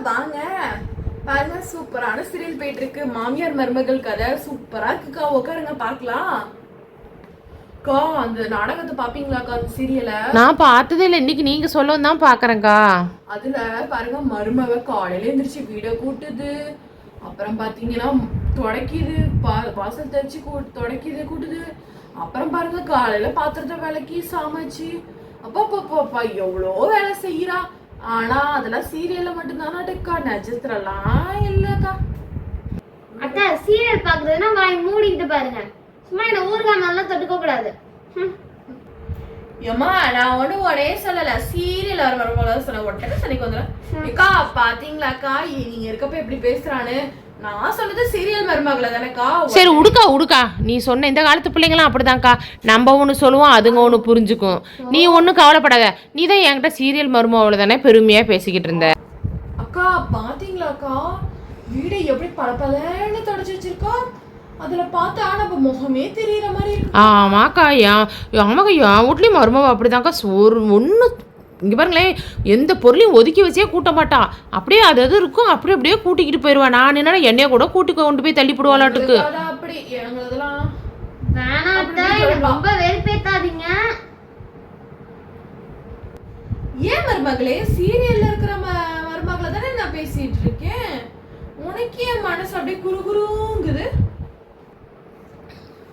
வாங்க பாருங்க, சூப்பரான சீரியல் போயிட்டு இருக்கு. மாமியார் மருமகள் கதை சூப்பரா இருக்குக்கா. உட்காருங்க பாக்கலாம். அக்கா அந்த நாடகத்தை பாப்பீங்களாக்கா? அந்த சீரியலை நான் பார்த்ததே இல்லை, இன்னைக்கு நீங்க சொல்லவும் தான் பாக்குறேன்க்கா. அதுல பாருங்க, மருமக காலையில எந்திரிச்சு வீட கூட்டுது, அப்புறம் பாத்தீங்கன்னா துடைக்குது, வாசல் தெளிச்சு துடைக்குது கூட்டுது, அப்புறம் பாருங்க காலையில பாத்திரத்தை விளக்கி சமைச்சு அப்பா எவ்வளோ வேலை செய்யறா. ஆனா அதெல்லாம் சீரியல்ல மட்டும்தானாட்டுக்கா, நட்சத்திரம்லாம் இல்லக்கா. அக்கா சீரியல் பாக்குறதுன்னா வாய் மூடிக்கிட்டு பாருங்க, சும்மா என்ன ஊர்காய் நல்லா தொட்டுக்க கூடாது. ஏமா நான் ஒரே சொல்லல, சீரியல் வர சொன்ன ஒட்டக்க சனிக்கு வந்துடும். அக்கா பாத்தீங்களாக்கா நீங்க இருக்கப்ப எப்படி பேசுறான்னு? நான் சொன்னது சீரியல் மருமகளை தானேக்கா. சரி உடுக்கா, நீ சொன்ன இந்த காலத்து பிள்ளைங்களாம் அப்படிதான்க்கா. நம்ம ஒன்று சொல்லுவோம், அதுங்க ஒன்று புரிஞ்சுக்கும். நீ ஒன்றும் கவலைப்படாத. நீ தான் என்கிட்ட சீரியல் மருமகளை தானே பெருமையா பேசிக்கிட்டு இருந்த. அக்கா பாத்தீங்களாக்கா வீடை எப்படி பளபளன்னு தொடச்சு வச்சிருக்கா? அதுல பார்த்தா நம்ம முகமே தெரியற மாதிரி இருக்கு. ஆமாக்கா, ஆமாக்கா, என் வீட்லேயும் மருமவ அப்படிதான்க்கா. ஒரு ஒன்று இங்கே பாருங்களேன், எந்த பொருளையும் ஒதுக்கி வச்சே கூட்ட மாட்டா. அப்படியே அது இருக்கும், அப்படியே கூட்டிக்கிட்டு போயிடுவா. நான் என்னன்னா என்னைய கூட கூட்டி கொண்டு போய் தள்ளி போடுவாளாட்டுக்கு. அப்படி எங்களதெல்லாம் வேணாத்தா, ரொம்ப வெறுப்பேத்தாதீங்க. ஏன் மருமகளே, சீரியல்ல இருக்கிற மருமகளை தானே நான் பேசிட்டு இருக்கேன். உனக்கு என் மனசு அப்படியே குறுகுறுங்குது.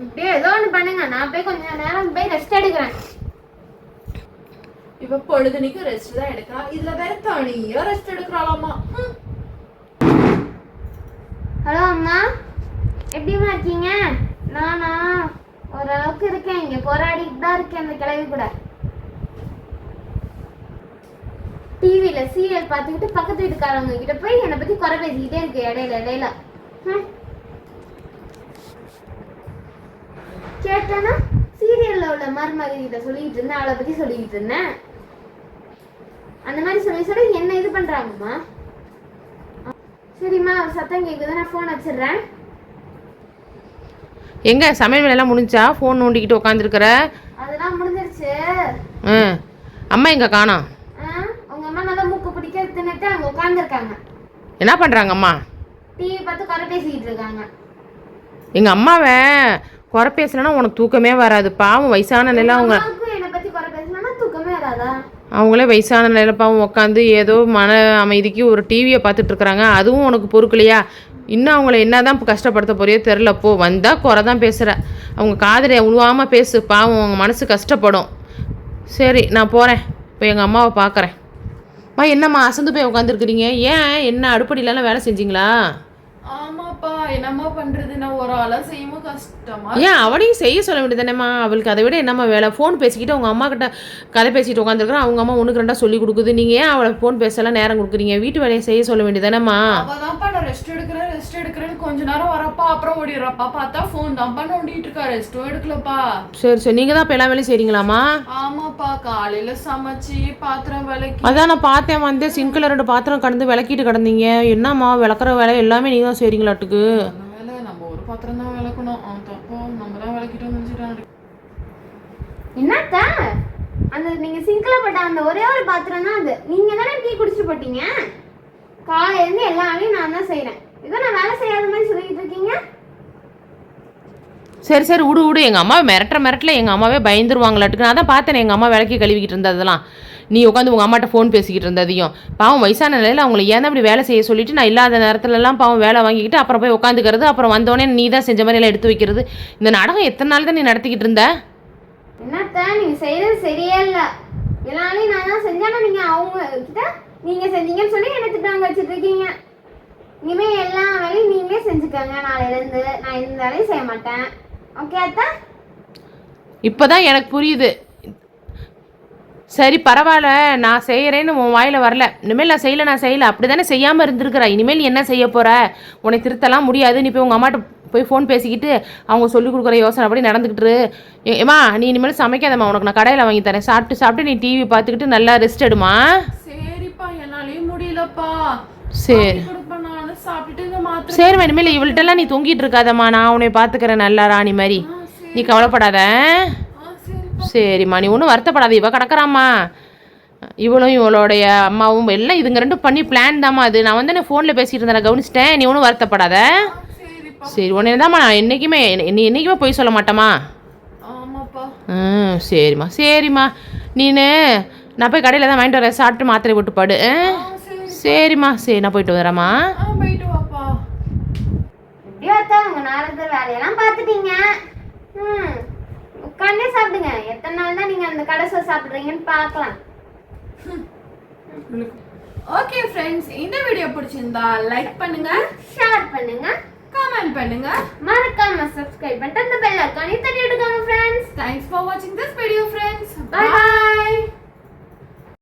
இப்படியே ஏதோ ஒன்று பண்ணுங்க, நான் போய் கொஞ்ச நேரம் போய் ரெஸ்ட் எடுக்கிறேன். இப்ப பொழுதுனிக்கு ரெஸ்ட் தான் எடுக்கிறா, இதுல வேற தனியா ரெஸ்ட் எடுக்கிறாளாமா. ஹலோ அம்மா, எப்படிமா இருக்கீங்க? நானா ஓரளவுக்கு இருக்கேன், இங்க போராடிட்டு தான் இருக்கேன் அந்த கிழவி கூட. டிவியில சீரியல் பார்த்துக்கிட்டு பக்கத்து வீட்டுக்காரவங்க கிட்ட போய் என்னை பத்தி குறை பேசிக்கிட்டே இருக்கு இடையில. கேட்டானா சீரியல்ல உள்ள மருமக கிட்ட சொல்லிட்டு இருந்தேன், அவளை பத்தி சொல்லிக்கிட்டு இருந்தேன். அந்த மாதிரி சொல்லி என்ன இது பண்றாங்கம்மா. சரிம்மா, சத்தம் கேக்குது, நான் போன் வச்சிடுறேன். எங்க சமையல் வேலையெல்லாம் முடிஞ்சா? ஃபோன் நோண்டிக்கிட்டு உட்காந்துருக்குற? அதெல்லாம் முடிஞ்சிருச்சு. அம்மா எங்க காணோம்? உங்க அம்மா நல்லா மூக்கு பிடிக்க தின்னுட்டு அங்க உட்காந்துருக்காங்க. என்ன பண்றாங்க அம்மா? டிவி பார்த்து குறை பேசிக்கிட்டு இருக்காங்க. எங்க அம்மாவை குறை பேசலன்னா உனக்கு தூக்கமே வராது. பாவம் வயசான நிலை. அவங்க என்னை பத்தி குறை பேசலன்னா தூக்கமே வராதா? அவங்களே வயசான நிலை பாவம் உட்காந்து ஏதோ மன அமைதிக்கு ஒரு டிவியை பார்த்துட்டு இருக்கிறாங்க. அதுவும் உனக்கு பொறுக்கலையா? இன்னும் அவங்கள என்னதான் கஷ்டப்படுத்த போறியோ தெரிலப்போ. வந்தால் குறை தான் பேசுகிற. அவங்க காதலை உழுவாமல் பேசு, பாவம் அவங்க மனசு கஷ்டப்படும். சரி நான் போகிறேன், இப்போ எங்கள் அம்மாவை பார்க்குறேன். என்னம்மா அசந்து போய் உட்காந்துருக்குறீங்க? ஏன் என்ன அடுப்படியிலலாம் வேலை செஞ்சீங்களா? ஆமாப்பா, என்னம்மா பண்றது, நான் ஒரு ஆளா செய்யவும் கஷ்டமா. ஏன் அவளையும் செய்ய சொல்ல வேண்டியதானேம்மா? அவளுக்கு அதை விட என்னம்மா வேலை? ஃபோன் பேசிக்கிட்டு அவங்க அம்மா கிட்ட கதை பேசிட்டு உட்காந்துருக்குறோம். அவங்க அம்மா ஒன்றுக்கு ரெண்டாக சொல்லி கொடுக்குது. நீங்கள் ஏன் அவளை ஃபோன் பேசலாம் நேரம் கொடுக்குறீங்க? வீட்டு வேலையை செய்ய சொல்ல வேண்டியதானேம்மா? அவதான்ப்பா நான் ரெஸ்ட் எடுக்கிறேன்னு கொஞ்ச நேரம் வரப்பா, அப்புறம் ஓடிடுறப்பா. பார்த்தா ஃபோன் தான்ப்பா நோண்டிட்டு இருக்கா, ரெஸ்ட்டும் எடுக்கலப்பா. சரி நீங்கள் தான் இப்போ எல்லா வேலையும் செய்கிறீங்களாம்மா? ஆமாப்பா, காலையில சமைச்சு பாத்திரம் விளக்கி. அதான் நான் பார்த்தேன், வந்து சிங்கில் 2 பாத்திரம் கடந்து விளக்கிட்டு கிடந்தீங்க. என்னம்மா விளக்குற வேலை எல்லாமே நீங்கள் தான் செய்கிறீங்களாட்டுக்கு? வேலை நம்ம ஒரு பாத்திரம் தான் விளக்கணும், தப்போ நம்ம தான் விளக்கிட்டோம்னு நினைச்சிட்டான். என்னத்தா அந்த நீங்க சிங்கிள போட்ட அந்த ஒரே ஒரு பாத்திரம் தான் அது. நீங்க தானே டீ குடிச்சு போட்டீங்க. காலையில இருந்து எல்லா வேலையும் நான் தான் செய்யறேன். இதோ நான் வேலை செய்யாத மாதிரி சொல்லிட்டு இருக்கீங்க. சரி விடு. எங்கள் அம்மாவை மிரட்டல எங்கள் அம்மாவே பயந்துருவாங்களாட்டுக்கு. நான் தான் பார்த்தேன் எங்கள் அம்மா விளக்கி கழுவிக்கிட்டு இருந்ததெல்லாம். நீ உட்காந்து உங்கள் அம்மாட்ட ஃபோன் பேசிக்கிட்டு இருந்ததையும். பாவம் வயசான நிலையில் அவங்கள ஏன் தான் இப்படி வேலை செய்ய சொல்லிட்டு நான் இல்லாத நேரத்துலலாம் பாவம் வேலை வாங்கிக்கிட்டு அப்புறம் போய் உட்காந்துக்கிறது, அப்புறம் வந்தோடனே நீ தான் செஞ்ச மாதிரி எல்லாம் எடுத்து வைக்கிறது. இந்த நாடகம் எத்தனை நாள் தான் நீ நடத்திக்கிட்டு இருந்த? என்னத்தா நீங்க செய்யறது சரியே இல்ல. எல்லாரையும் நான் தான் செஞ்சானா நீங்க அவங்க கிட்ட நீங்க செஞ்சீங்கன்னு சொல்லி என்ன திட்டாங்க வச்சுட்டு இருக்கீங்க. இனிமே எல்லா வேலையும் நீங்களே செஞ்சுக்கோங்க. நாளையில இருந்து நான் இந்த வேலையும் செய்ய மாட்டேன். ஓகே அத்தா? இப்போதான் எனக்கு புரியுது. சரி பரவாயில்ல, நான் செய்கிறேன்னு உன் வாயில் வரல. இனிமேல் நான் செய்யலை அப்படி தானே செய்யாமல் இருந்திருக்கிறா. இனிமேல் நீ என்ன செய்ய போகிற? உன்னை திருத்தலாம் முடியாது. நீ போய் உங்கள் அம்மாட்ட போய் ஃபோன் பேசிக்கிட்டு அவங்க சொல்லிக் கொடுக்குற யோசனை அப்படி நடந்துக்கிட்டு ஏம்மா. நீ இனிமேல் சமைக்காதம்மா, உனக்கு நான் கடையில் வாங்கி தரேன். சாப்பிட்டு நீ டிவி பார்த்துக்கிட்டு நல்லா ரெஸ்ட் எடுமா. சரிப்பா, என்னாலையும் முடியலப்பா. சரி சரிம்மா, இனிமேல் இவள்கிட்டலாம் நீ தூங்கிட்டு இருக்காதம்மா. நான் உன்னை பார்த்துக்கிறேன் நல்லா ராணி மாதிரி. நீ கவலைப்படாத. சரிம்மா, நீ ஒன்றும் வருத்தப்படாத. இவ கிடக்குறாம்மா. இவளும் இவளுடைய அம்மாவும் எல்லாம் இதுங்க ரெண்டும் பண்ணி பிளான் தாம்மா அது. நான் வந்து ஃபோனில் பேசிகிட்டு இருந்தேன், நான் கவனிச்சிட்டேன். நீ ஒன்றும் வருத்தப்படாத. சரி உடனே தாம்மா, நான் என்றைக்குமே நீ என்றைக்குமே போய் சொல்ல மாட்டேம்மா. ஆமாப்பா. சரிம்மா சரிம்மா. நான் போய் கடையில் தான் வாங்கிட்டு வரேன், சாப்பிட்டு மாத்திரை போட்டு பாடு. சரிம்மா சரி, நான் போயிட்டு வரேம்மா. போயிட்டு வாப்பா. எப்படியோ அத்தா உங்க நேரத்துல வேலையெல்லாம் பார்த்துட்டீங்க. உட்காந்தே சாப்பிடுங்க. எத்தனை நாள் தான் நீங்க அந்த கடைசை சாப்பிடுறீங்கன்னு பார்க்கலாம். ஓகே ஃப்ரெண்ட்ஸ், இந்த வீடியோ பிடிச்சிருந்தா லைக் பண்ணுங்க, ஷேர் பண்ணுங்க, கமெண்ட் பண்ணுங்க, மறக்காம சப்ஸ்கிரைப் பண்ணிட்டு அந்த பெல் ஐகானை தட்டி விட்டுக்கோங்க ஃப்ரெண்ட்ஸ். தேங்க்ஸ் ஃபார் வாட்சிங் this video friends. Bye by.